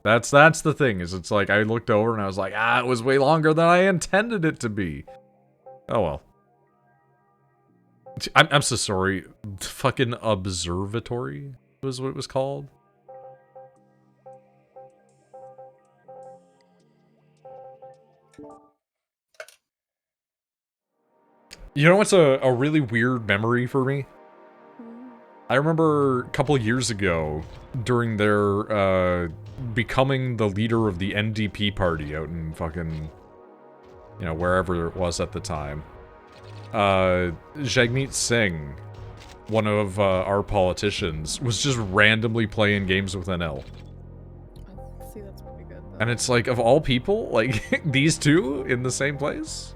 That's the thing, is it's like, I looked over and I was like, it was way longer than I intended it to be. Oh well. I'm so sorry. Fucking observatory was what it was called. You know what's a really weird memory for me? I remember a couple years ago, during their, becoming the leader of the NDP party out in fucking, you know, wherever it was at the time. Jagmeet Singh, one of our politicians, was just randomly playing games with NL. See, that's pretty good, though. And it's like, of all people, like, these two in the same place?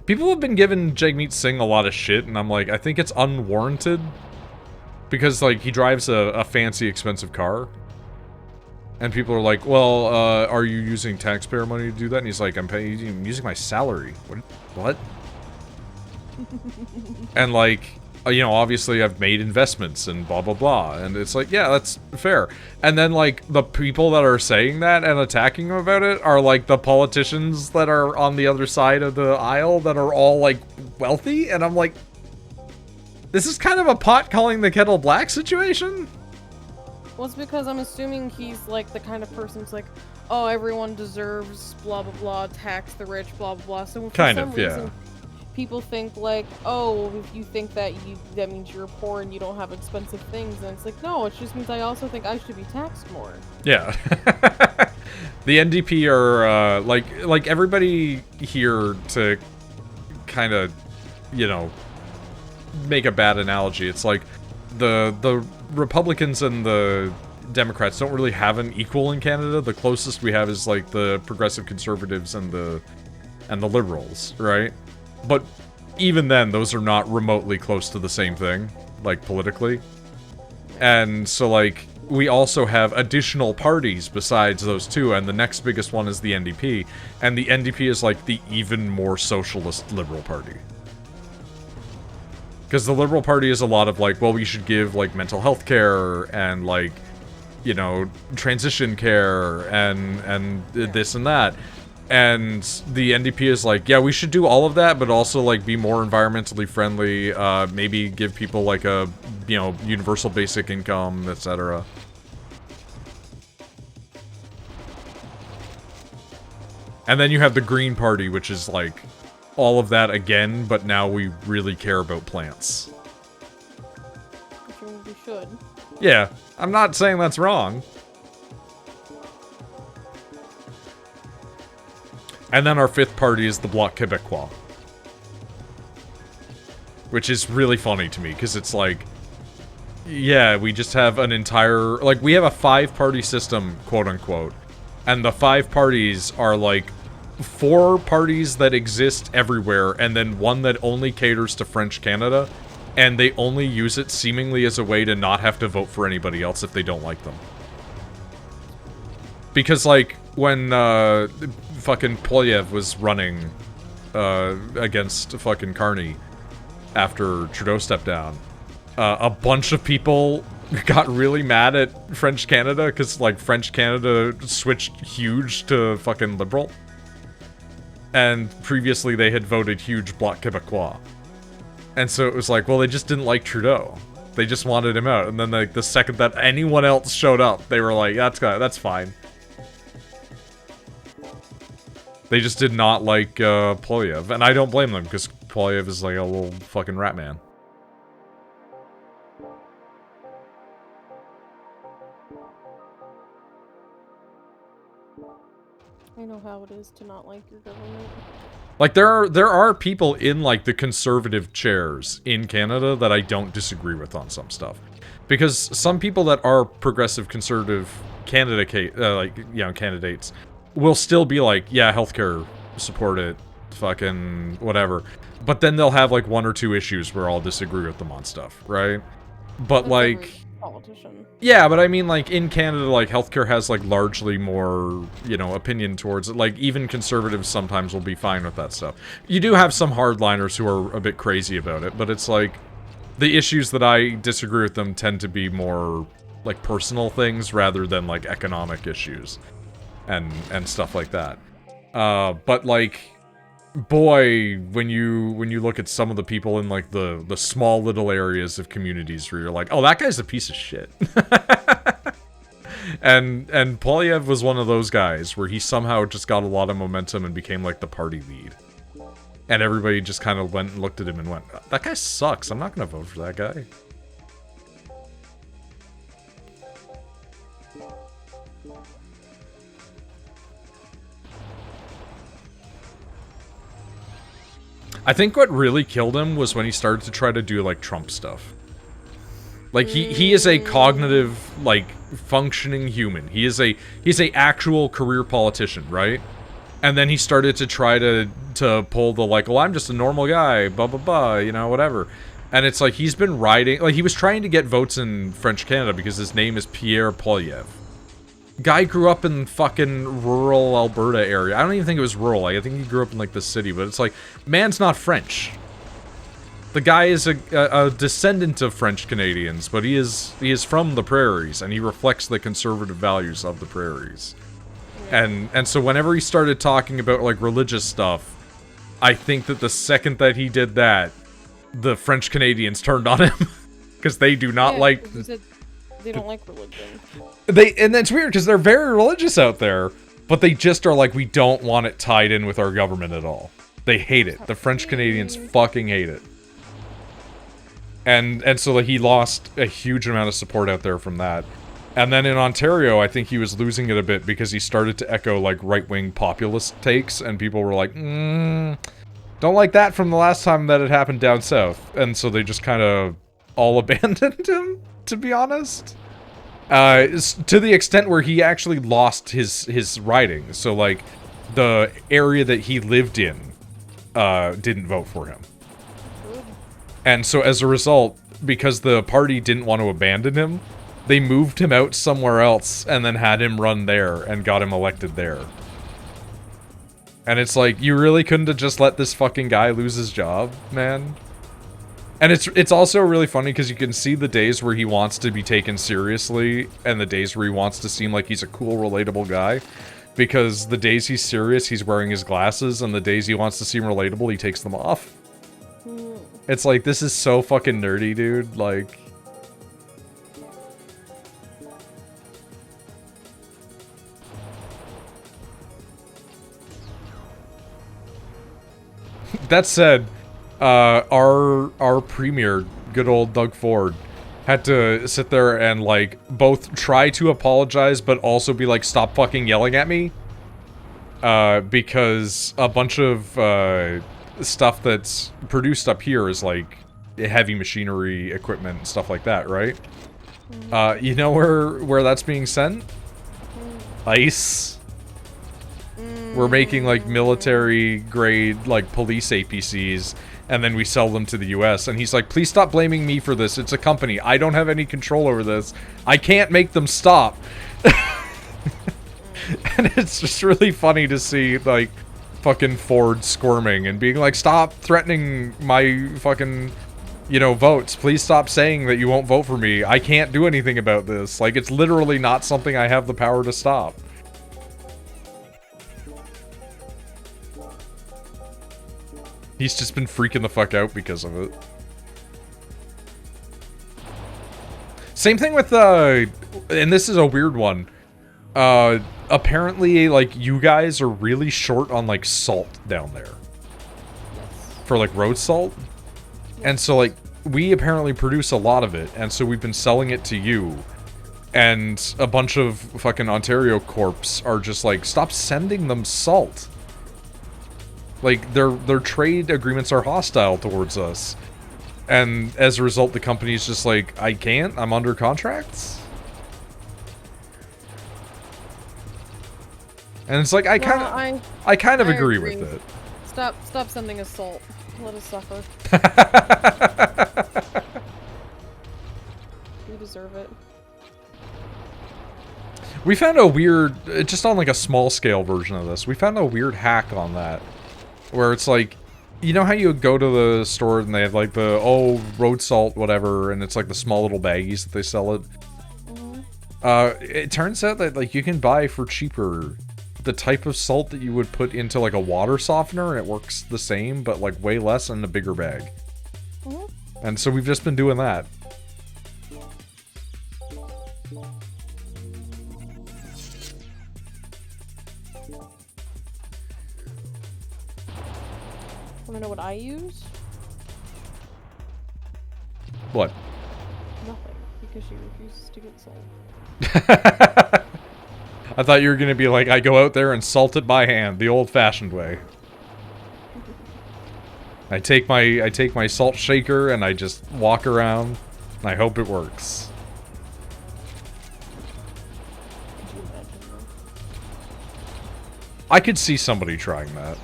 People have been giving Jagmeet Singh a lot of shit, and I'm like, I think it's unwarranted. Because, like, he drives a fancy, expensive car. And people are like, well, are you using taxpayer money to do that? And he's like, I'm using my salary. What? And, like, you know, obviously I've made investments and blah, blah, blah. And it's like, yeah, that's fair. And then, like, the people that are saying that and attacking him about it are, like, the politicians that are on the other side of the aisle that are all, like, wealthy. And I'm like, this is kind of a pot calling the kettle black situation? Well, it's because I'm assuming he's, like, the kind of person who's like, oh, everyone deserves blah, blah, blah, tax the rich, blah, blah, blah. So for some reason, people think, like, oh, if you think that that means you're poor and you don't have expensive things. And it's like, no, it just means I also think I should be taxed more. Yeah. The NDP are, like everybody here, to kind of, you know, make a bad analogy. It's like the Republicans and the Democrats don't really have an equal in Canada. The closest we have is like the progressive conservatives and the liberals, right? But even then, those are not remotely close to the same thing, like politically. And so, like, we also have additional parties besides those two, and the next biggest one is the NDP. And the NDP is like the even more socialist liberal party. Because the Liberal Party is a lot of, like, well, we should give, like, mental health care and, like, you know, transition care and this and that. And the NDP is like, yeah, we should do all of that, but also, like, be more environmentally friendly, maybe give people, like, a, you know, universal basic income, etc. And then you have the Green Party, which is, like, all of that again, but now we really care about plants. Which we should. Yeah, I'm not saying that's wrong. And then our fifth party is the Bloc Québécois. Which is really funny to me, because it's like, yeah, we just have an entire, like, we have a 5-party system, quote-unquote. And the 5 parties are, like, 4 parties that exist everywhere, and then one that only caters to French Canada, and they only use it seemingly as a way to not have to vote for anybody else if they don't like them. Because, like, when fucking Poilievre was running against fucking Carney after Trudeau stepped down, a bunch of people got really mad at French Canada because, like, French Canada switched huge to fucking Liberal. And previously they had voted huge Bloc Québécois. And so it was like, well, they just didn't like Trudeau. They just wanted him out. And then, like, the second that anyone else showed up, they were like, that's fine. They just did not like Poilievre. And I don't blame them, because Poilievre is like a little fucking rat man. I know how it is to not like your government. Like, there are people in, like, the conservative chairs in Canada that I don't disagree with on some stuff. Because some people that are progressive conservative candidates will still be like, yeah, healthcare, support it, fucking whatever. But then they'll have, like, 1 or 2 issues where I'll disagree with them on stuff, right? But, That's like... every politician. Yeah, but I mean, like, in Canada, like, healthcare has, like, largely more, you know, opinion towards it. Like, even conservatives sometimes will be fine with that stuff. You do have some hardliners who are a bit crazy about it, but it's like, The issues that I disagree with them tend to be more, like, personal things rather than, like, economic issues and stuff like that. But, like, boy, when you look at some of the people in, like, the small little areas of communities where you're like, oh, that guy's a piece of shit. And Polyev was one of those guys where he somehow just got a lot of momentum and became, like, the party lead. And everybody just kind of went and looked at him and went, that guy sucks, I'm not gonna vote for that guy. I think what really killed him was when he started to try to do, like, Trump stuff. Like, he is a cognitive, like, functioning human. He's a actual career politician, right? And then he started to try to pull the, like, well, I'm just a normal guy, blah, blah, blah, you know, whatever. And it's like, he's been riding, like, he was trying to get votes in French Canada because his name is Pierre Polyev. Guy grew up in fucking rural Alberta area. I don't even think it was rural. Like, I think he grew up in, like, the city, but it's like, man's not French. The guy is a descendant of French Canadians, but he is from the prairies, and he reflects the conservative values of the prairies. And so whenever he started talking about, like, religious stuff, I think that the second that he did that, the French Canadians turned on him. Because they do not like... They don't like religion. And that's weird, because they're very religious out there, but they just are like, we don't want it tied in with our government at all. They hate it. The French Canadians fucking hate it. And so, like, he lost a huge amount of support out there from that. And then in Ontario, I think he was losing it a bit because he started to echo, like, right-wing populist takes, and people were like, don't like that from the last time that it happened down south. And so they just kind of all abandoned him, to be honest. To the extent where he actually lost his riding. So, like, the area that he lived in didn't vote for him. And so as a result, because the party didn't want to abandon him, they moved him out somewhere else and then had him run there and got him elected there. And it's like, you really couldn't have just let this fucking guy lose his job, man? And it's also really funny because you can see the days where he wants to be taken seriously and the days where he wants to seem like he's a cool, relatable guy. Because the days he's serious, he's wearing his glasses, and the days he wants to seem relatable, he takes them off. It's like, this is so fucking nerdy, dude. Like... That said, our premier, good old Doug Ford, had to sit there and, like, both try to apologize, but also be like, stop fucking yelling at me. Because a bunch of, stuff that's produced up here is, like, heavy machinery, equipment, stuff like that, right? You know where that's being sent? ICE. We're making, like, military-grade, like, police APCs, and then we sell them to the US. And he's like, please stop blaming me for this. It's a company. I don't have any control over this. I can't make them stop. And it's just really funny to see, like, fucking Ford squirming and being like, stop threatening my fucking, you know, votes. Please stop saying that you won't vote for me. I can't do anything about this. Like, it's literally not something I have the power to stop. He's just been freaking the fuck out because of it. Same thing with, and this is a weird one. Apparently, like, you guys are really short on, like, salt down there. For, like, road salt. And so, like, we apparently produce a lot of it, and so we've been selling it to you. And a bunch of fucking Ontario corps are just like, stop sending them salt. Like, their trade agreements are hostile towards us. And as a result, the company's just like, I can't, I'm under contracts. And it's like, I kind of agree with it. Stop sending us salt. Let us suffer. We deserve it. We found a weird, just on like a small scale version of this, we found a weird hack on that. Where it's like, You know how you go to the store and they have like the, oh, road salt, whatever, and it's like the small little baggies that they sell it? It turns out that like you can buy for cheaper the type of salt that you would put into like a water softener, and it works the same, but like way less in a bigger bag. And so we've just been doing that. Wanna know what I use? What? Nothing, because she refuses to get salt. I thought you were gonna be like, I go out there and salt it by hand, the old-fashioned way. I take my salt shaker and I just walk around, and I hope it works. I could see somebody trying that.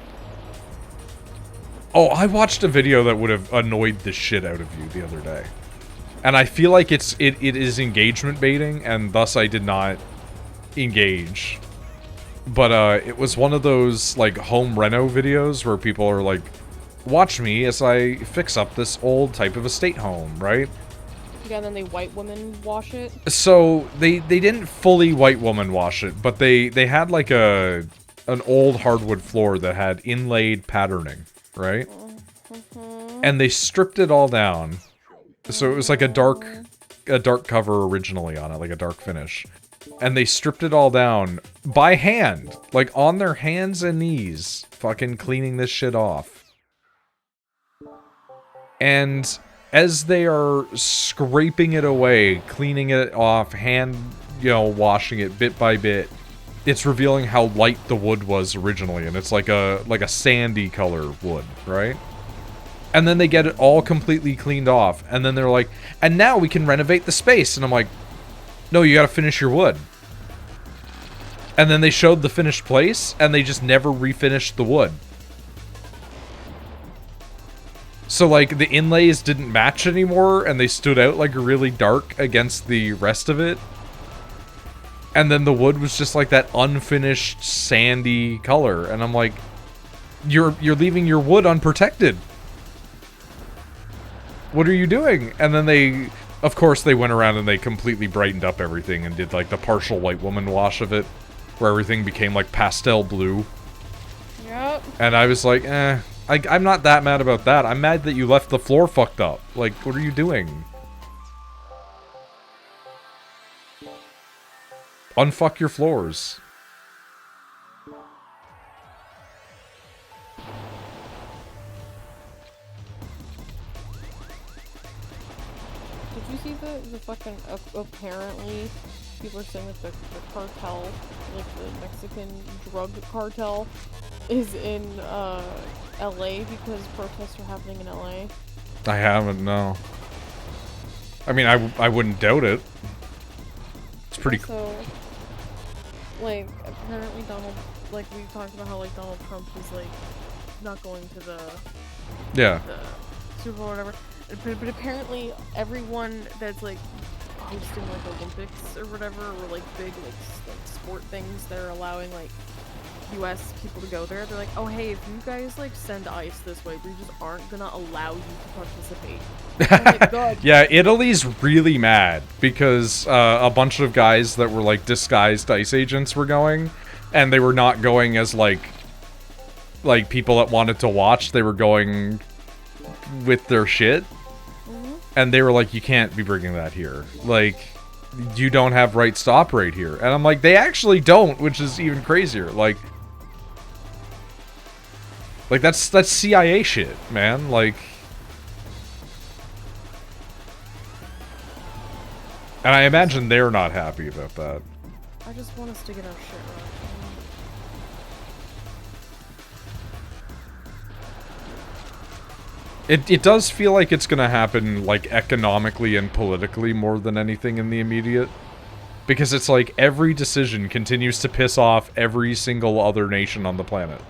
Oh, I watched a video that would have annoyed the shit out of you the other day. And I feel like it is engagement baiting, and thus I did not engage. But it was one of those like home reno videos where people are like, watch me as I fix up this old type of estate home, right? Yeah, and then they white woman wash it. So they didn't fully white woman wash it, but they had like an old hardwood floor that had inlaid patterning, right? And they stripped it all down. So it was like a dark cover originally on it, like a dark finish. And they stripped it all down by hand, like on their hands and knees, fucking cleaning this shit off. And as they are scraping it away, cleaning it off, washing it bit by bit, it's revealing how light the wood was originally, and it's like a sandy color wood, right? And then they get it all completely cleaned off, and then they're like, and now we can renovate the space. And I'm like, no, you gotta finish your wood. And then they showed the finished place, and they just never refinished the wood. So, like, the inlays didn't match anymore, and they stood out, like, really dark against the rest of it. And then the wood was just, like, that unfinished, sandy color. And I'm like, you're leaving your wood unprotected. What are you doing? And then they, of course, they went around and they completely brightened up everything and did, like, the partial white woman wash of it, where everything became, like, pastel blue. Yep. And I was like, I'm not that mad about that. I'm mad that you left the floor fucked up. Like, what are you doing? Unfuck your floors. Did you see the fucking, apparently, people are saying that the cartel, like the Mexican drug cartel, is in, LA because protests are happening in LA? I haven't, no. I mean, I wouldn't doubt it. It's pretty cool. Like, apparently Donald, like, we talked about how, like, Donald Trump is, like, not going to the Super Bowl or whatever. But apparently everyone that's, like, hosting, like, Olympics or whatever, or, like, big, like sport things that are allowing, like, US people to go there, they're like, oh, hey, if you guys, like, send ICE this way, we just aren't gonna allow you to participate. I'm like, God. Yeah, Italy's really mad because a bunch of guys that were, like, disguised ICE agents were going, and they were not going as, like people that wanted to watch. They were going with their shit. And they were like, you can't be bringing that here. Like, you don't have rights to operate here. And I'm like, they actually don't, which is even crazier. Like that's CIA shit, man. Like, and I imagine they're not happy about that. I just want us to get our shit right. It does feel like it's gonna happen, like, economically and politically more than anything in the immediate. Because it's like every decision continues to piss off every single other nation on the planet.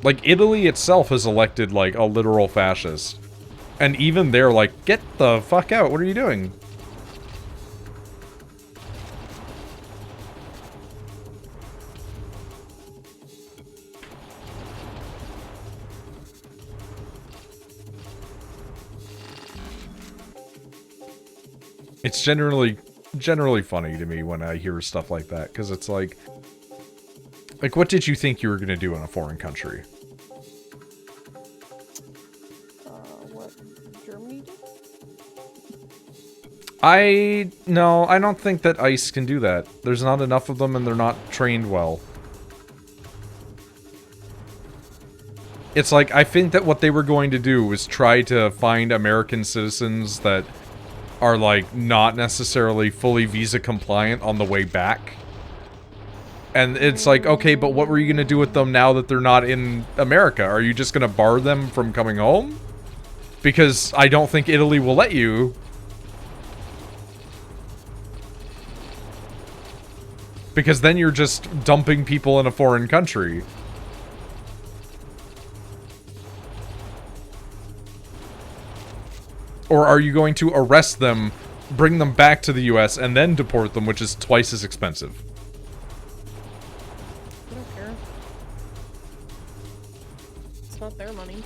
Like, Italy itself has elected, like, a literal fascist. And even they're like, get the fuck out, what are you doing? It's generally funny to me when I hear stuff like that, because it's like, what did you think you were going to do in a foreign country? What Germany did? No, I don't think that ICE can do that. There's not enough of them and they're not trained well. It's like, I think that what they were going to do was try to find American citizens that are, like, not necessarily fully visa compliant on the way back. And it's like, okay, but what were you going to do with them now that they're not in America? Are you just going to bar them from coming home? Because I don't think Italy will let you. Because then you're just dumping people in a foreign country. Or are you going to arrest them, bring them back to the US, and then deport them, which is twice as expensive? I don't care. It's not their money.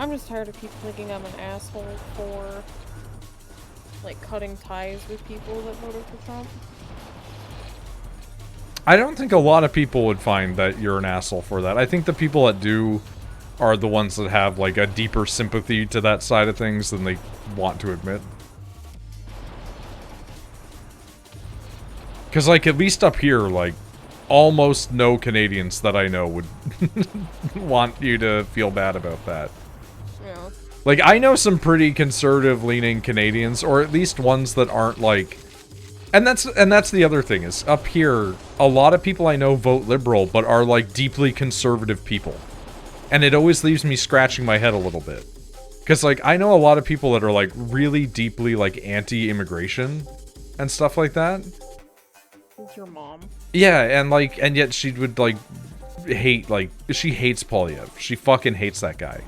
I'm just tired of people thinking I'm an asshole for, like, cutting ties with people that voted for Trump. I don't think a lot of people would find that you're an asshole for that. I think the people that do are the ones that have, like, a deeper sympathy to that side of things than they want to admit. Because, like, at least up here, like, almost no Canadians that I know would want you to feel bad about that. Yeah. Like, I know some pretty conservative-leaning Canadians, or at least ones that aren't, like... And that's the other thing, is up here, a lot of people I know vote Liberal, but are, like, deeply conservative people. And it always leaves me scratching my head a little bit. Because, like, I know a lot of people that are, like, really deeply, like, anti-immigration and stuff like that. It's your mom. Yeah, and, like, and yet she would, like, hate, like, she hates Polyev. She fucking hates that guy.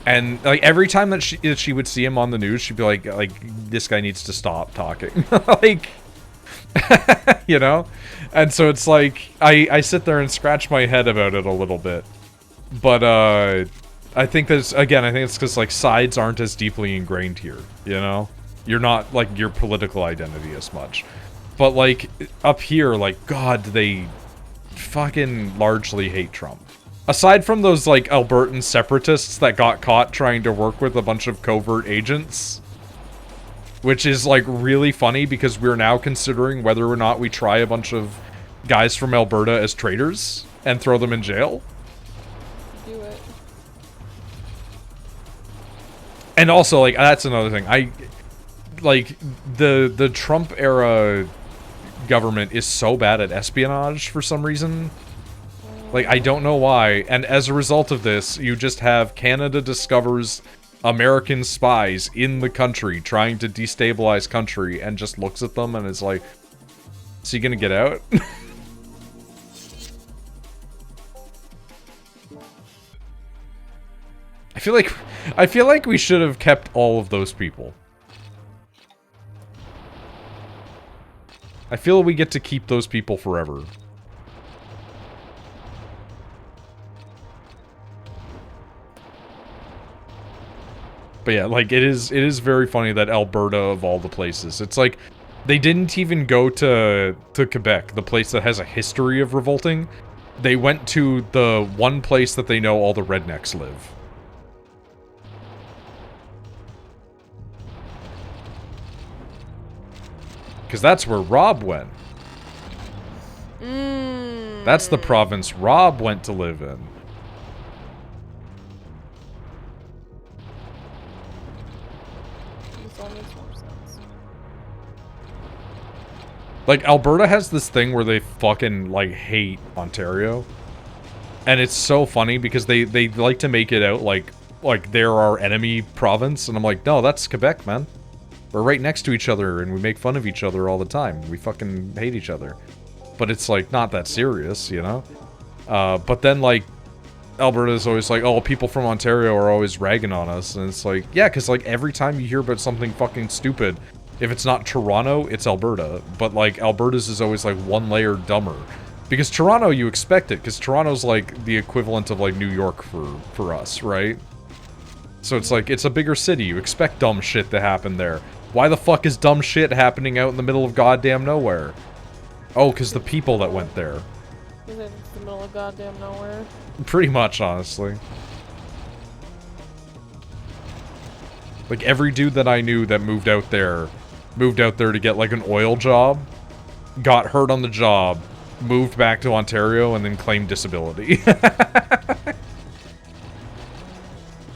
And, like, every time that she would see him on the news, she'd be like, this guy needs to stop talking. Like, you know? And so it's like, I sit there and scratch my head about it a little bit. But, I think that's, again, I think it's because, like, sides aren't as deeply ingrained here, you know? You're not, like, your political identity as much. But, like, up here, like, God, they fucking largely hate Trump. Aside from those, like, Albertan separatists that got caught trying to work with a bunch of covert agents. Which is, like, really funny because we're now considering whether or not we try a bunch of guys from Alberta as traitors and throw them in jail. Do it. And also, like, that's another thing. Like, the Trump era government is so bad at espionage for some reason. Like, I don't know why, and as a result of this, you just have Canada discovers American spies in the country trying to destabilize country and just looks at them and is like, "So you gonna get out?" I feel like we should have kept all of those people. I feel we get to keep those people forever. But yeah, like, it is very funny that Alberta, of all the places, it's like, they didn't even go to Quebec, the place that has a history of revolting. They went to the one place that they know all the rednecks live. Because that's where Rob went. That's the province Rob went to live in. Like, Alberta has this thing where they fucking, like, hate Ontario. And it's so funny because they like to make it out like they're our enemy province. And I'm like, no, that's Quebec, man. We're right next to each other, and we make fun of each other all the time. We fucking hate each other. But it's, like, not that serious, you know? But then, like, Alberta's always like, oh, people from Ontario are always ragging on us. And it's like, yeah, because, like, every time you hear about something fucking stupid, if it's not Toronto, it's Alberta. But, like, Alberta's is always, like, one layer dumber. Because Toronto, you expect it, because Toronto's, like, the equivalent of, like, New York for us, right? So it's like, it's a bigger city, you expect dumb shit to happen there. Why the fuck is dumb shit happening out in the middle of goddamn nowhere? Oh, because the people that went there. Is it the middle of goddamn nowhere? Pretty much, honestly. Like, every dude that I knew that moved out there to get, like, an oil job, got hurt on the job, moved back to Ontario, and then claimed disability.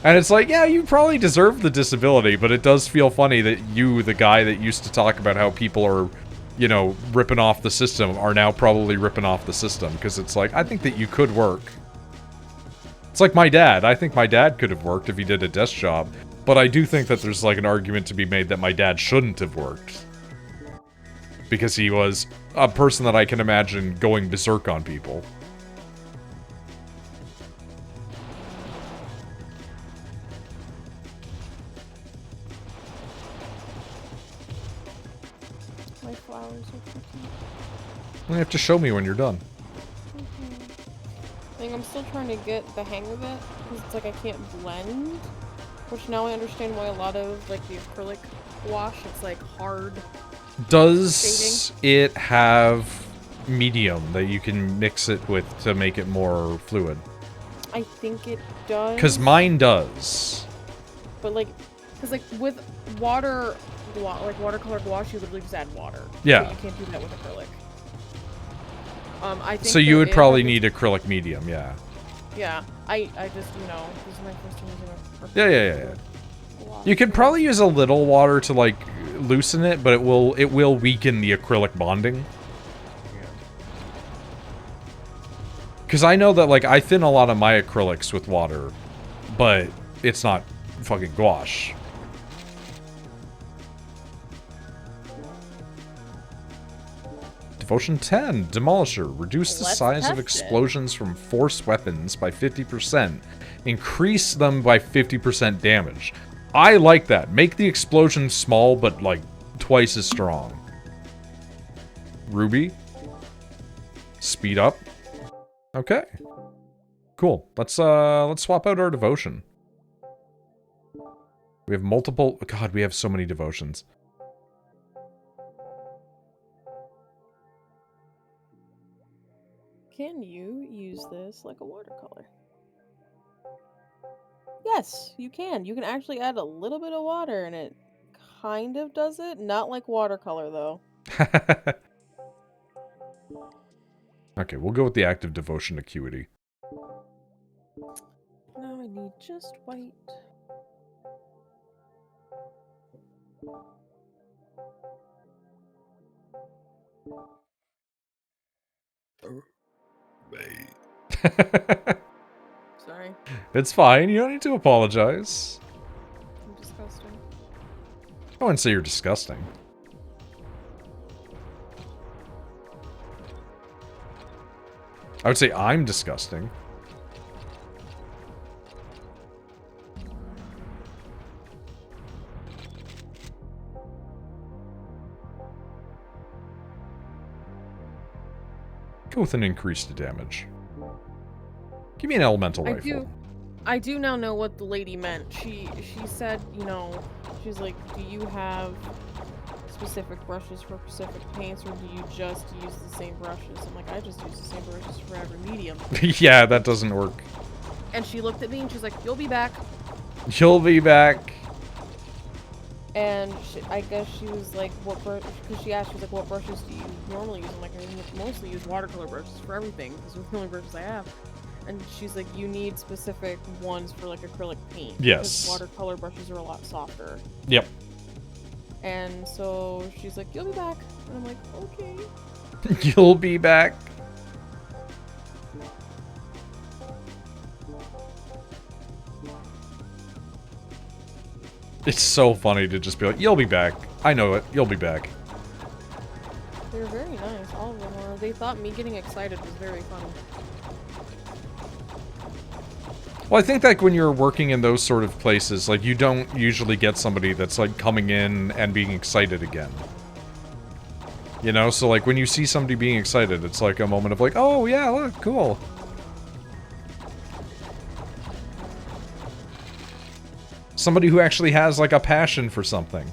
And it's like, yeah, you probably deserve the disability, but it does feel funny that you, the guy that used to talk about how people are, you know, ripping off the system, are now probably ripping off the system. Because it's like, I think that you could work. It's like my dad. I think my dad could have worked if he did a desk job. But I do think that there's, like, an argument to be made that my dad shouldn't have worked. Because he was a person that I can imagine going berserk on people. My flowers are pretty. You have to show me when you're done. I think I'm still trying to get the hang of it, because it's like I can't blend. Which now I understand why a lot of, like, the acrylic wash, it's like hard. Does it have medium that you can mix it with to make it more fluid? I think it does. Because mine does. But, like, because, like, with water, like, watercolor gouache, you literally just add water. Yeah. But you can't do that with acrylic. I think so you would probably need acrylic medium, yeah. Yeah. I just, you know, this is my first time using acrylic. Yeah. You could probably use a little water to, like, loosen it, but it will weaken the acrylic bonding. Because I know that, like, I thin a lot of my acrylics with water, but it's not fucking gouache. Devotion 10, Demolisher. Reduce the size of explosions from force weapons by 50%. Increase them by 50% damage. I like that. Make the explosion small, but, like, twice as strong. Ruby. Speed up. Okay. Cool. Let's swap out our devotion. We have multiple... God, we have so many devotions. Can you use this like a watercolor? Yes, you can. You can actually add a little bit of water and it kind of does it. Not like watercolor, though. Okay, we'll go with the active devotion acuity. Now I need just white. Sorry. It's fine. You don't need to apologize. I'm disgusting. I wouldn't say you're disgusting. I would say I'm disgusting. Go with an increase to damage. Give me an elemental rifle. I do now know what the lady meant. She said, you know, she's like, do you have specific brushes for specific paints, or do you just use the same brushes? I'm like, I just use the same brushes for every medium. Yeah, that doesn't work. And she looked at me and she's like, you'll be back. You'll be back. And I guess she was like, what brush, because she asked, she was like, what brushes do you normally use? I'm like, I mostly use watercolor brushes for everything, because they're the only brushes I have. And she's like, you need specific ones for, like, acrylic paint. Yes. Because watercolor brushes are a lot softer. Yep. And so she's like, you'll be back. And I'm like, okay. You'll be back. It's so funny to just be like, you'll be back. I know it. You'll be back. They're very nice. All of them are. They thought me getting excited was very funny. Well, I think like when you're working in those sort of places, like you don't usually get somebody that's like coming in and being excited again. You know, so like when you see somebody being excited, it's like a moment of like, oh yeah, look, cool. Somebody who actually has like a passion for something.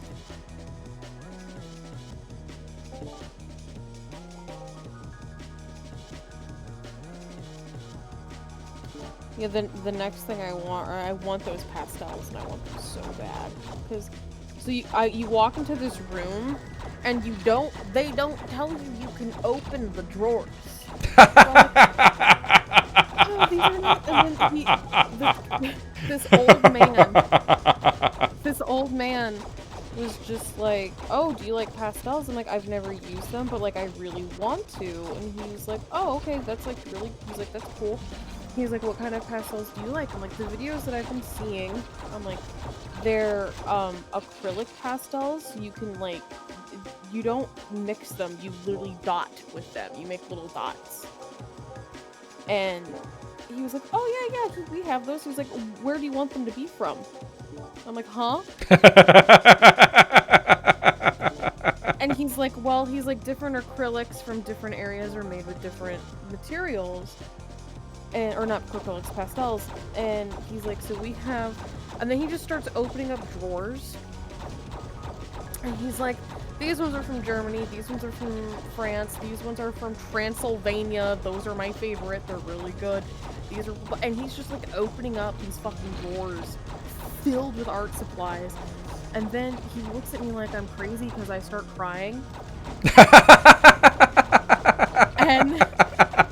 Yeah, the next thing I want those pastels, and I want them so bad. Because, so you walk into this room, and they don't tell you you can open the drawers. Like, oh, these are not, and then this old man was just like, oh, do you like pastels? I'm like, I've never used them, but like I really want to. And he's like, oh, okay, that's like really, he's like, that's cool. He's like, what kind of pastels do you like? I'm like, the videos that I've been seeing, I'm like, they're acrylic pastels. You can like, you don't mix them, you literally dot with them. You make little dots. And he was like, oh yeah, we have those. He was like, where do you want them to be from? I'm like, huh? And he's like, well, he's like, different acrylics from different areas are made with different materials. And, or not acrylics, pastels. And he's like, so we have, and then he just starts opening up drawers. And he's like, these ones are from Germany, these ones are from France, these ones are from Transylvania, those are my favorite, they're really good. These are, and he's just like opening up these fucking drawers filled with art supplies. And then he looks at me like I'm crazy because I start crying. And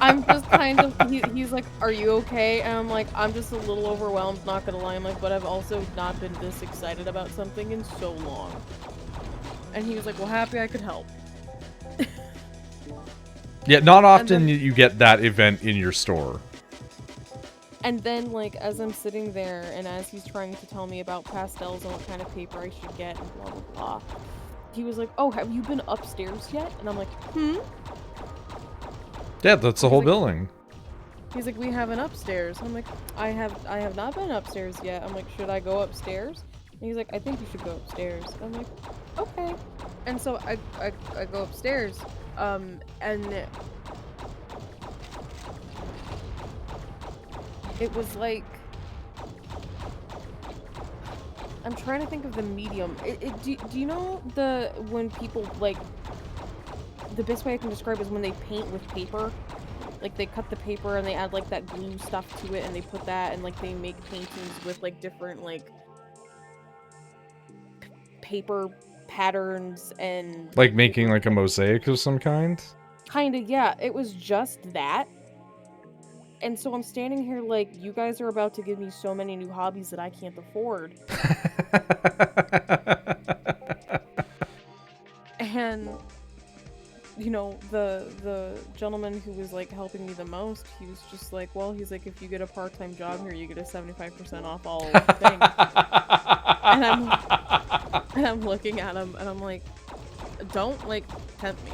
I'm just kind of, he's like, are you okay? And I'm like, I'm just a little overwhelmed, not gonna lie. I'm like, but I've also not been this excited about something in so long. And he was like, well, happy I could help. Yeah, not often you get that event in your store. And then, like, as I'm sitting there, and as he's trying to tell me about pastels and what kind of paper I should get, and blah, blah, blah, he was like, oh, have you been upstairs yet? And I'm like, Yeah, that's the whole building. He's like, we have an upstairs. I'm like, I have not been upstairs yet. I'm like, should I go upstairs? And he's like, I think you should go upstairs. I'm like, okay. And so I go upstairs, and it was like, I'm trying to think of the medium. Do you know when people, like, the best way I can describe it is when they paint with paper? Like, they cut the paper and they add, like, that glue stuff to it, and they put that, and, like, they make paintings with, like, different, like, paper patterns and... Like making, like, a mosaic of some kind? Kinda, yeah. It was just that. And so I'm standing here like, you guys are about to give me so many new hobbies that I can't afford. And, you know, the gentleman who was, like, helping me the most, he was just like, well, he's like, if you get a part-time job here, you get a 75% off all things. And I'm looking at him, and I'm like, don't, like, tempt me.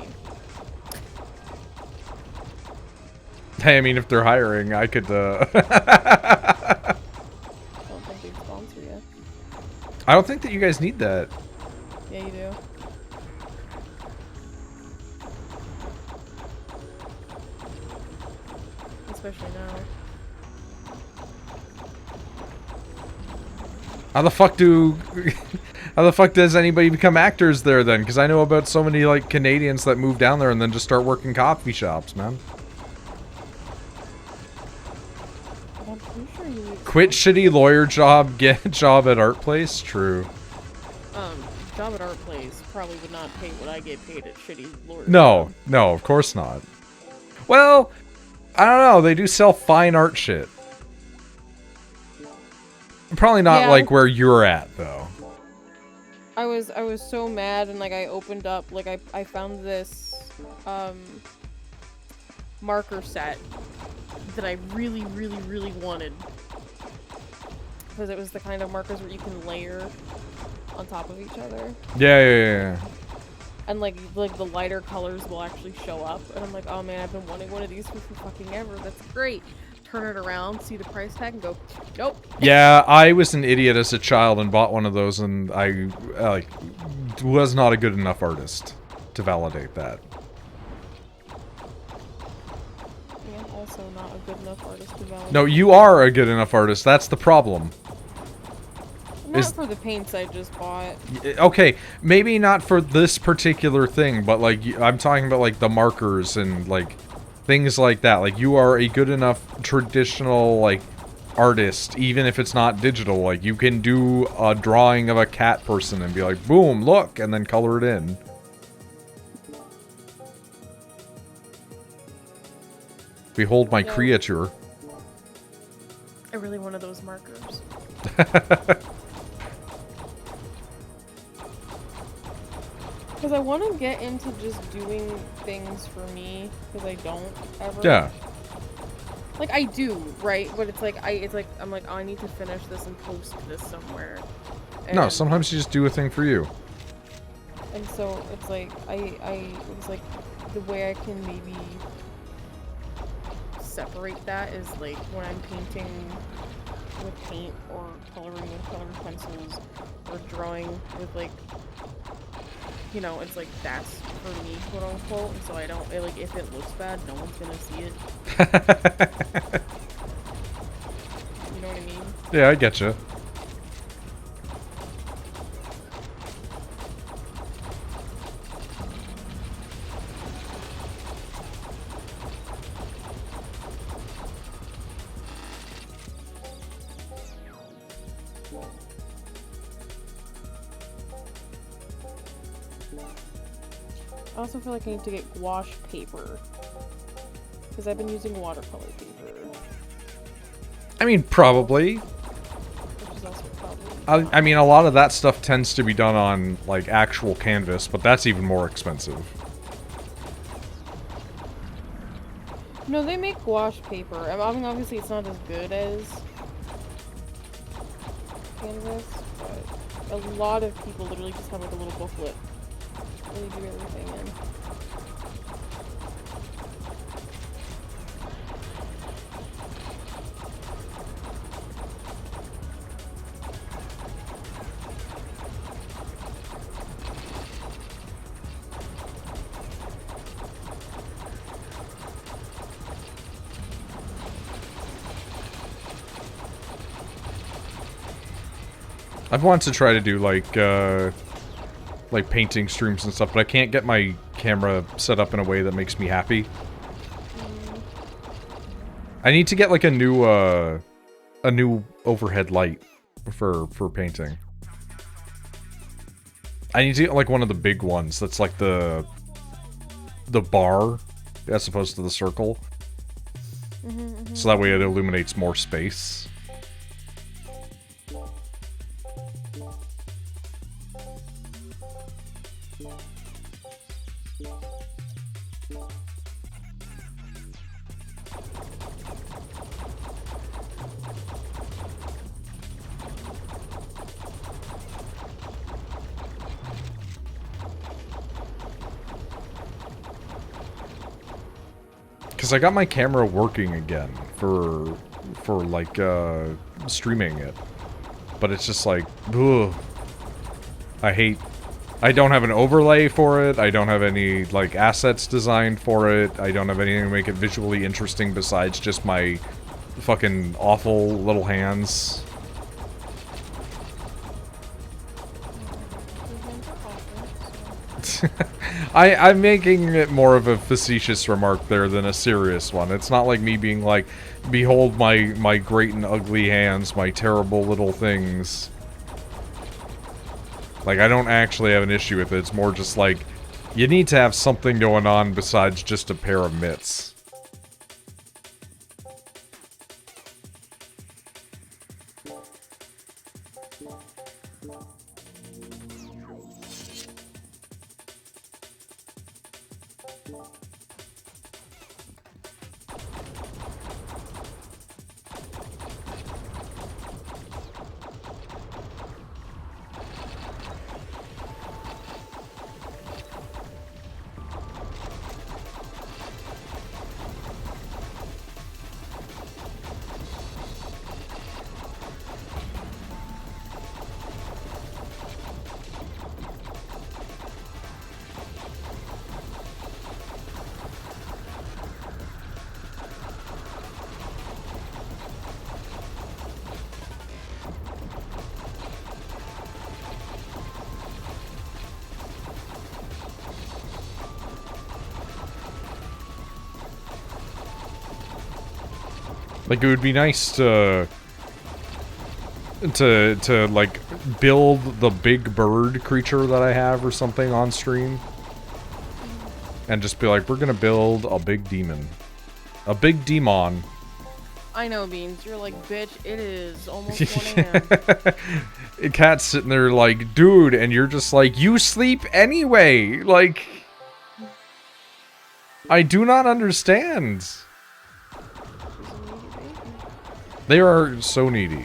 Hey, I mean, if they're hiring, I could, I don't think they sponsor yet. I don't think that you guys need that. Yeah, you do. Especially now. How the fuck does anybody become actors there then? Because I know about so many, like, Canadians that move down there and then just start working coffee shops, man. I'm pretty sure you need Quit shitty lawyer job, get a job at art place? True. Job at art place probably would not pay what I get paid at shitty lawyer No, no, of course not. Well, I don't know, they do sell fine art shit. Probably not like where you're at, though. I was so mad, and like I opened up, like I found this marker set that I really, really, really wanted. Because it was the kind of markers where you can layer on top of each other. Yeah. And like the lighter colors will actually show up, and I'm like, oh man, I've been wanting one of these for fucking ever. That's great. Turn it around, see the price tag, and go, nope. Yeah, I was an idiot as a child and bought one of those, and I like was not a good enough artist to validate that. Yeah, I'm also not a good enough artist to validate. No, you are a good enough artist. That's the problem. Not for the paints I just bought. Okay, maybe not for this particular thing, but like I'm talking about like the markers and like things like that. Like you are a good enough traditional like artist, even if it's not digital. Like you can do a drawing of a cat person and be like, boom, look, and then color it in. Behold my creature. I really wanted those markers. Because I want to get into just doing things for me, because I don't ever. Yeah. Like, I do, right? But it's like, I'm like, oh, I need to finish this and post this somewhere. And no, sometimes you just do a thing for you. And so, it's like, it's like, the way I can maybe separate that is, like, when I'm painting with paint, or coloring with colored pencils, or drawing with, like, you know, it's like, that's for me, quote unquote, and so I don't, like, if it looks bad, no one's gonna see it. You know what I mean? Yeah, I getcha. I also feel like I need to get gouache paper, because I've been using watercolor paper. I mean, probably. Which is also probably I mean, a lot of that stuff tends to be done on, like, actual canvas, but that's even more expensive. No, they make gouache paper. I mean, obviously it's not as good as canvas, but a lot of people literally just have, like, a little booklet. Really do everything in. I've wanted to try to do, like painting streams and stuff, but I can't get my camera set up in a way that makes me happy. I need to get, like, a new overhead light for painting. I need to get, like, one of the big ones that's, like, the bar as opposed to the circle. So that way it illuminates more space. Because I got my camera working again for like, streaming it. But it's just like, ugh. I don't have an overlay for it, I don't have any, like, assets designed for it, I don't have anything to make it visually interesting besides just my fucking awful little hands. I'm making it more of a facetious remark there than a serious one. It's not like me being like, behold my great and ugly hands, my terrible little things. Like, I don't actually have an issue with it. It's more just like, you need to have something going on besides just a pair of mitts. Like, it would be nice to like, build the big bird creature that I have or something on stream. And just be like, we're gonna build a big demon. A big demon. I know, Beans. You're like, bitch, it is almost 1 a.m. Cat's sitting there like, dude, and you're just like, you sleep anyway! Like... I do not understand. They are so needy.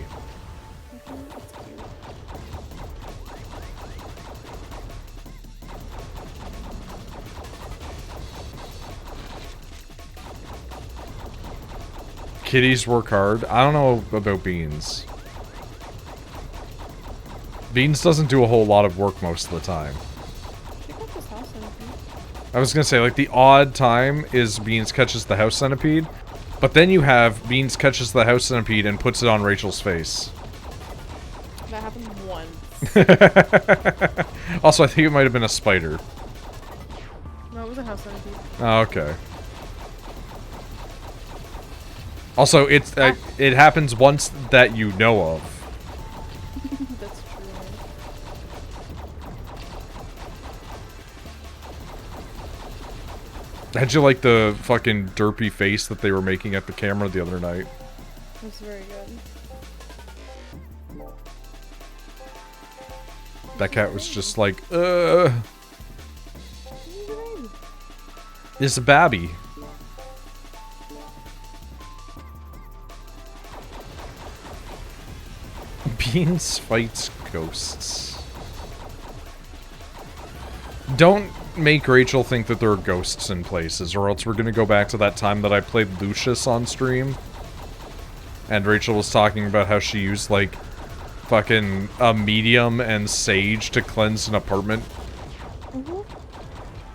Kitties work hard. I don't know about Beans. Beans doesn't do a whole lot of work most of the time. I was gonna say, like, the odd time is Beans catches the house centipede, but then you have Beans catches the house centipede and puts it on Rachel's face. That happened once. Also, I think it might have been a spider. No, it was a house centipede. Oh, okay. Also, it happens once that you know of. That's true. How'd you like the fucking derpy face that they were making at the camera the other night? It was very good. That cat was just like, It's a babby. Beans fights ghosts. Don't make Rachel think that there are ghosts in places, or else we're gonna go back to that time that I played Lucius on stream. And Rachel was talking about how she used, like, fucking a medium and sage to cleanse an apartment. Mm-hmm.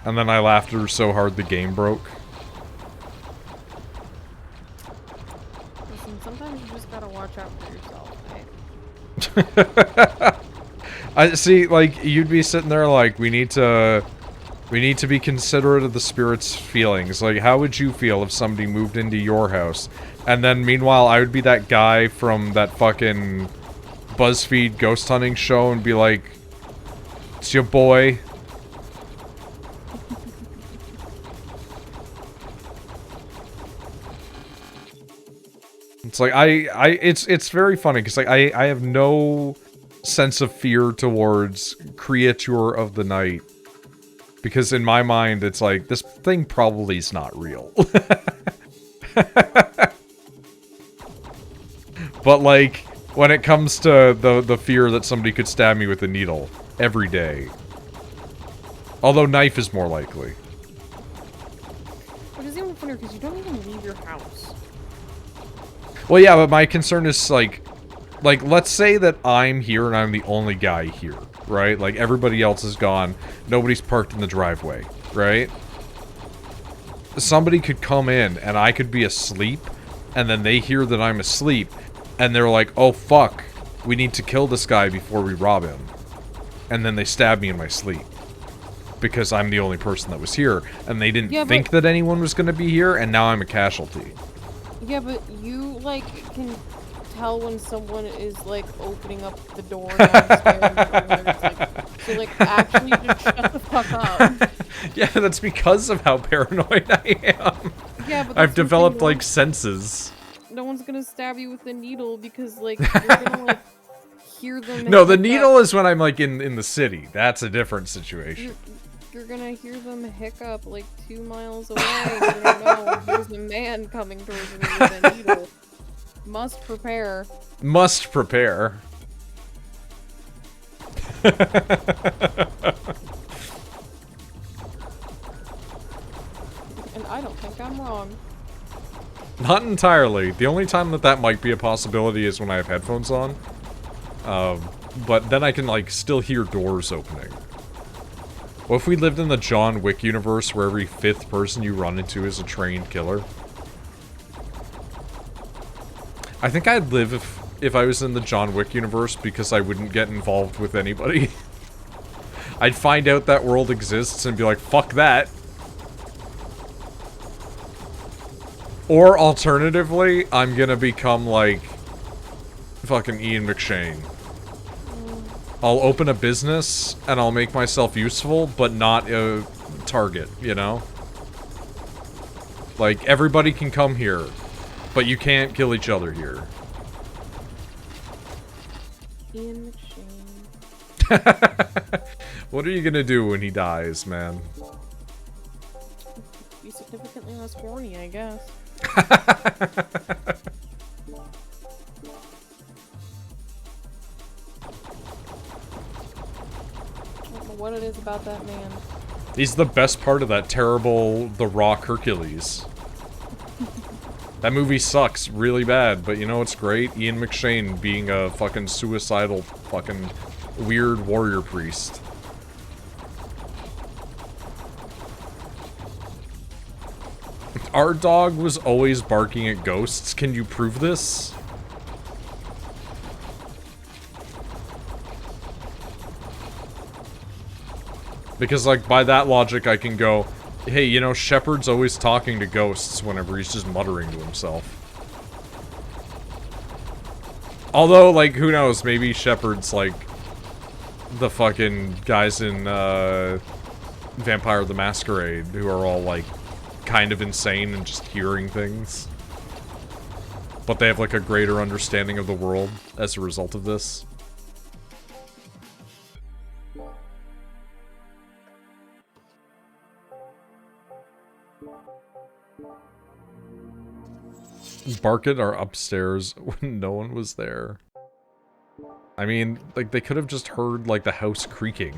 And then I laughed at her so hard the game broke. Listen, sometimes you just gotta watch out for yourself, right? I see, like, you'd be sitting there like, we need to be considerate of the spirit's feelings. Like, how would you feel if somebody moved into your house? And then, meanwhile, I would be that guy from that fucking BuzzFeed ghost hunting show and be like, it's your boy. It's like, it's very funny, because, like, I have no sense of fear towards creature of the night. Because in my mind, it's like, this thing probably is not real. But, like, when it comes to the fear that somebody could stab me with a needle every day. Although knife is more likely. Which is even funnier, because you don't even leave your house. Well, yeah, but my concern is, like, let's say that I'm here and I'm the only guy here, right? Like, everybody else is gone. Nobody's parked in the driveway, right? Somebody could come in and I could be asleep, and then they hear that I'm asleep, and they're like, oh, fuck, we need to kill this guy before we rob him. And then they stab me in my sleep. Because I'm the only person that was here, and they didn't think that anyone was going to be here, and now I'm a casualty. Yeah, but you, like, can tell when someone is, like, opening up the door downstairs. So, like, actually just shut the fuck up. Yeah, that's because of how paranoid I am. Yeah, but I've developed, like, senses. No one's gonna stab you with a needle because, like, you're gonna, like, hear them. No, the needle is when I'm, like, in the city. That's a different situation. You're gonna hear them hiccup, like, 2 miles away. You're gonna know there's a man coming towards me with a needle. Must prepare. Must prepare. And I don't think I'm wrong. Not entirely. The only time that might be a possibility is when I have headphones on. But then I can, like, still hear doors opening. What if we lived in the John Wick universe where every 5th person you run into is a trained killer? I think I'd live if I was in the John Wick universe because I wouldn't get involved with anybody. I'd find out that world exists and be like, fuck that. Or alternatively, I'm gonna become like fucking Ian McShane. I'll open a business and I'll make myself useful, but not a target, you know? Like, everybody can come here, but you can't kill each other here. Ian McShane. What are you gonna do when he dies, man? Be significantly less horny, I guess. I don't know what it is about that man. He's the best part of that terrible The Rock Hercules. That movie sucks really bad, but you know what's great? Ian McShane being a fucking suicidal fucking weird warrior priest. Our dog was always barking at ghosts. Can you prove this? Because, like, by that logic, I can go, hey, you know, Shepard's always talking to ghosts whenever he's just muttering to himself. Although, like, who knows? Maybe Shepard's, like, the fucking guys in, Vampire the Masquerade, who are all, like, kind of insane and just hearing things. But they have, like, a greater understanding of the world as a result of this. Barked are upstairs when no one was there. I mean, like, they could have just heard, like, the house creaking.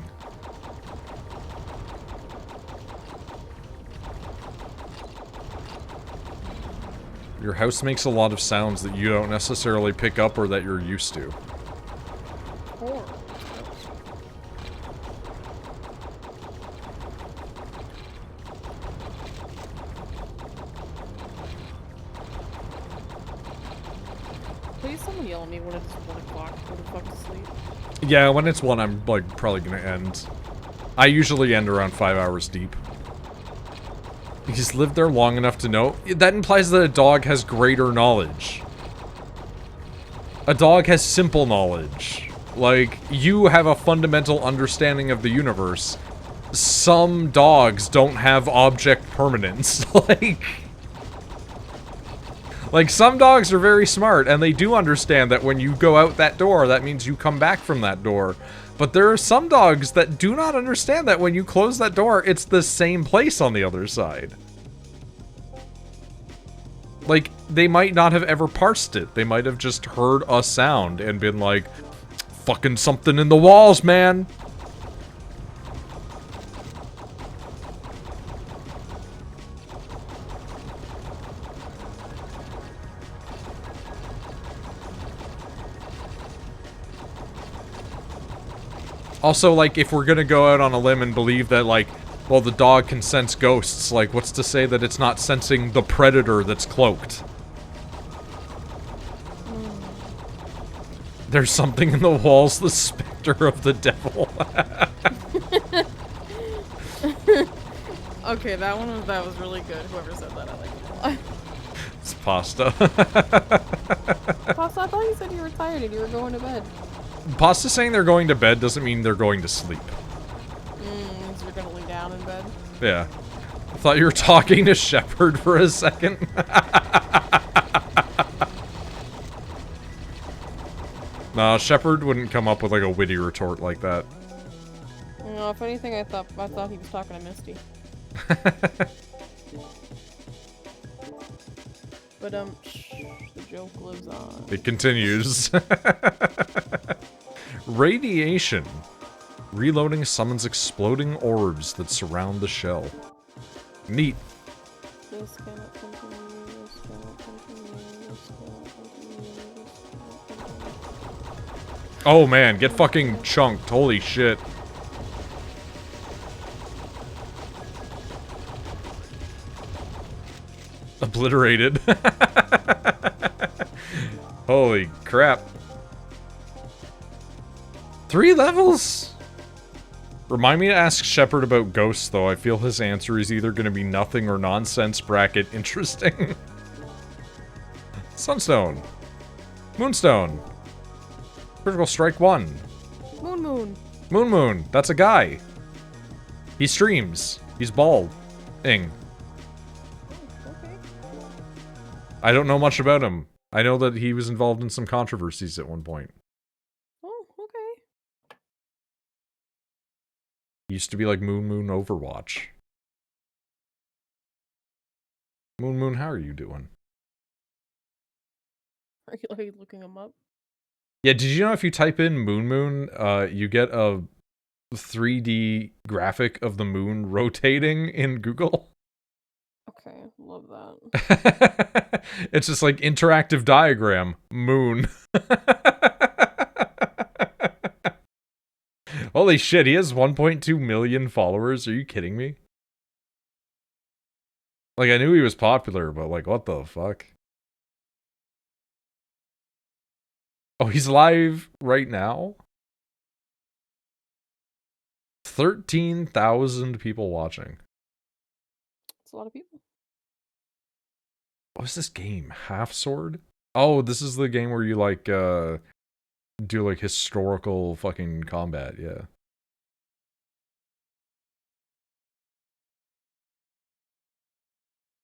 Your house makes a lot of sounds that you don't necessarily pick up or that you're used to. Or please someone yell at me when it's 1 o'clock to go to fucking sleep. Yeah, when it's 1, I'm, like, probably gonna end. I usually end around 5 hours deep. He's lived there long enough to know. That implies that a dog has greater knowledge. A dog has simple knowledge. Like, you have a fundamental understanding of the universe. Some dogs don't have object permanence. Like, some dogs are very smart, and they do understand that when you go out that door, that means you come back from that door. But there are some dogs that do not understand that when you close that door, it's the same place on the other side. Like, they might not have ever parsed it. They might have just heard a sound and been like, fucking something in the walls, man. Also, like, if we're gonna go out on a limb and believe that, like, well, the dog can sense ghosts, like, what's to say that it's not sensing the predator that's cloaked? There's something in the walls, the specter of the devil. Okay, that was really good. Whoever said that, I like it a lot. It's Pasta. Pasta, I thought you said you were tired and you were going to bed. Pasta saying they're going to bed doesn't mean they're going to sleep. So you're gonna lay down in bed? Yeah. I thought you were talking to Shepard for a second. Nah, Shepard wouldn't come up with like a witty retort like that. No, if anything, I thought he was talking to Misty. But the joke lives on. It continues. Radiation. Reloading summons exploding orbs that surround the shell. Neat. This cannot continue, this cannot continue, this cannot continue, this cannot continue. Oh man, get fucking chunked. Holy shit. Obliterated. Holy crap. 3 levels? Remind me to ask Shepard about ghosts, though. I feel his answer is either going to be nothing or nonsense bracket interesting. Sunstone. Moonstone. Critical Strike 1. Moon. That's a guy. He streams. He's balding. Okay. I don't know much about him. I know that he was involved in some controversies at one point. Oh, okay. He used to be like Moon Overwatch. Moon, how are you doing? Are you looking him up? Yeah, did you know if you type in Moon, you get a 3D graphic of the moon rotating in Google? Okay, love that. It's just like interactive diagram, moon. Holy shit, he has 1.2 million followers. Are you kidding me? Like, I knew he was popular, but like, what the fuck? Oh, he's live right now? 13,000 people watching. That's a lot of people. What is this game? Half Sword? Oh, this is the game where you like do like historical fucking combat, yeah.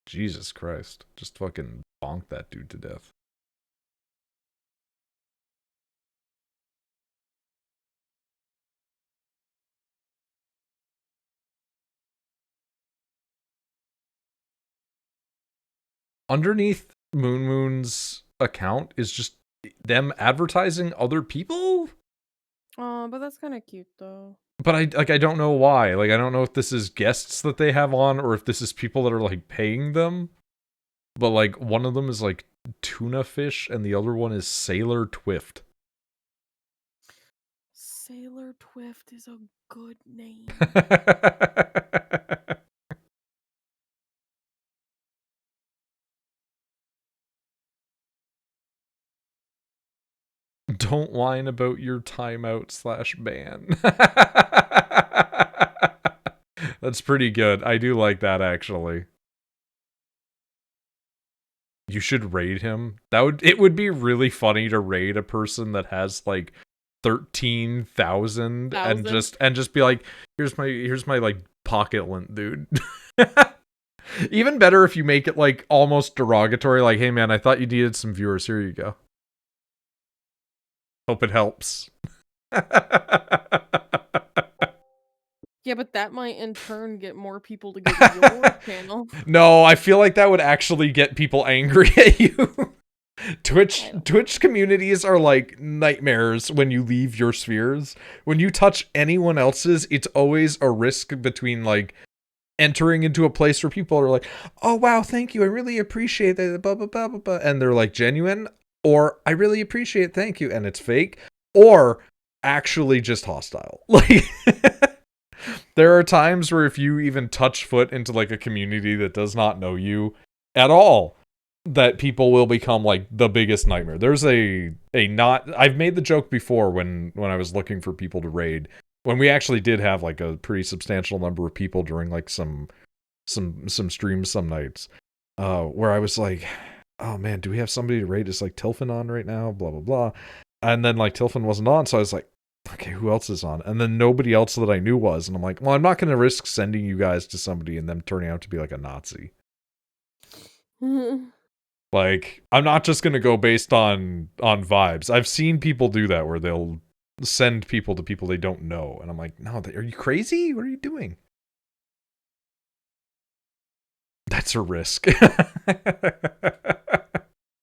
Jesus Christ. Just fucking bonk that dude to death. Underneath Moon's account is just them advertising other people? Oh, but that's kind of cute though. But I don't know why. Like, I don't know if this is guests that they have on or if this is people that are like paying them. But like, one of them is like Tuna Fish and the other one is Sailor Twift. Sailor Twift is a good name. Don't whine about your timeout / ban. That's pretty good. I do like that, actually. You should raid him. It would be really funny to raid a person that has like 13,000 and just be like, here's my like pocket lint, dude. Even better if you make it like almost derogatory, like, hey man, I thought you needed some viewers. Here you go. Hope it helps. Yeah, but that might in turn get more people to get your channel. No, I feel like that would actually get people angry at you. Twitch communities are like nightmares when you leave your spheres. When you touch anyone else's, it's always a risk between like entering into a place where people are like, oh wow, thank you, I really appreciate that, blah blah blah blah blah, and they're like genuine, or I really appreciate, thank you, and it's fake, or actually just hostile. Like there are times where if you even touch foot into like a community that does not know you at all, that people will become like the biggest nightmare. There's I've made the joke before when I was looking for people to raid, when we actually did have like a pretty substantial number of people during like some streams some nights, where I was like, oh man, do we have somebody to raid? Is like Tilfin on right now? Blah blah blah. And then like Tilfin wasn't on, so I was like, okay, who else is on? And then nobody else that I knew was, and I'm like, well, I'm not going to risk sending you guys to somebody and them turning out to be like a Nazi. Like, I'm not just going to go based on vibes. I've seen people do that where they'll send people to people they don't know, and I'm like, no, are you crazy? What are you doing? That's a risk.